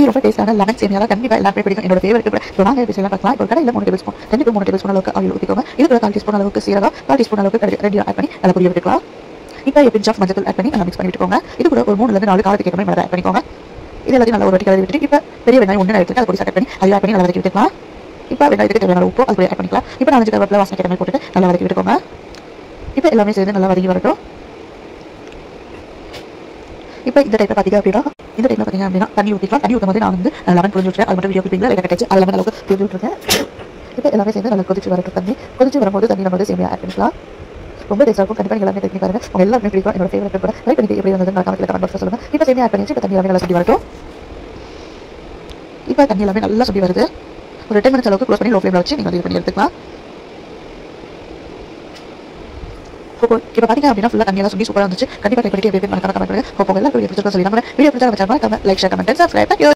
ரொம்ப டேஸ்டான லெமன் சேமியா கண்டிப்பாக எல்லாருமே பிடிக்கும். என்னோட ஃபேவரட் கூட. இப்போ வாங்க எப்படி பார்க்கலாம். இப்போ கடையில் 3 table spoon 2 to 3 table spoon அளவுக்கு ஆயில் ஊற்றிக்கோங்க. இது கூட 1/4 டீஸ்பூன் அளவுக்கு சீரகம், 1/4 டீஸ்பூன் அளவுக்கு ரெடி ஆட் பண்ணி நல்லா பொரிய விட்டுக்கலாம். இப்போ பிஞ்ச் ஆஃப் மஞ்சள் ஆட் பண்ணி நல்லா மிக்ஸ் பண்ணி விட்டுக்கோங்க. இது கூட ஒரு 3 to 4 காரத்துக்கு ஏற்ற மாதிரி மிளகாய் ஆட் பண்ணிக்கோங்க. இது எல்லாத்தையும் நல்லா ஒரு வாட்டி கலந்து விட்டுட்டு இப்போ பெரிய வெங்காயம் 1 எடுத்து அதை பொடி ஆட் பண்ணி அதை ஆட் பண்ணி நல்லா வதக்கி விட்டுக்கலாம். இப்போ வெங்காயத்துக்கு தேவையான உப்பு அது கூட ஆட் பண்ணிக்கலாம். இப்போ 4 கருவேப்பிலை வாசனை ஏற்ற மாதிரி போட்டுட்டு நல்லா வதக்கி விட்டுக்கோங்க. இப்போ எல்லாமே சேர்ந்து நல்லா வதக்கி வரட்டும். இப்போ இந்த டைப்பில் பார்த்தீங்க அப்படின்னா தண்ணி ஊற்றிக்கலாம். தண்ணி ஊற்றும் போது நான் வந்து லெமன் புரிஞ்சு விட்டுறேன். அது மட்டும் வீடியோ கிளிப்பிங்கில் லைட்டாக கட்டிச்சு அது லெமன் அளவுக்கு புரிஞ்சு விட்டுருக்கேன். இப்போ எல்லாமே சேர்ந்து நல்லா கொதிச்சு வரட்டும். கொதிச்சு வரும்போது தண்ணி நம்ம வந்து சேமியா ஆட் பண்ணிக்கலாம். ரொம்ப டேஸ்ட்டாக இருக்கும். கண்டிப்பாக எல்லாமே ட்ரை பண்ணி பாருங்க. உங்கள் எல்லாருமே பிடிக்கும். என்னோட ஃபேவரட் கூட ட்ரை பண்ணி எப்படி இருந்தது நான் கமெண்ட் பாக்ஸில் சொல்லுங்கள். இப்போ சேமியா ஆட் பண்ணிச்சு. இப்போ தண்ணி எல்லாமே நல்லா சுண்டி வரட்டும். இப்போ தண்ணி எல்லாமே நல்லா சுண்டி வருது. ஒரு 10 minutes அளவுக்கு க்ளோஸ் பண்ணி லோ ஃப்ளேமில் வச்சு நீங்கள் இது பண்ணி எடுத்துக்கலாம். இப்போ பார்த்தீங்க அப்படின்னா ஃபுல்லாக தண்ணியெல்லாம் சுண்டி சூப்பராக இருந்துச்சு. கண்டிப்பாக ட்ரை பண்ணிட்டு எப்படி மறக்காம கமெண்ட் பண்ணுங்க. எல்லாருக்கும் எப்படி பிடிச்சிருக்கோம் சொல்லி நம்ம வீடியோ பிடிச்சா லைக் ஷேர் கமெண்ட் சப்ஸ்கிரைப்.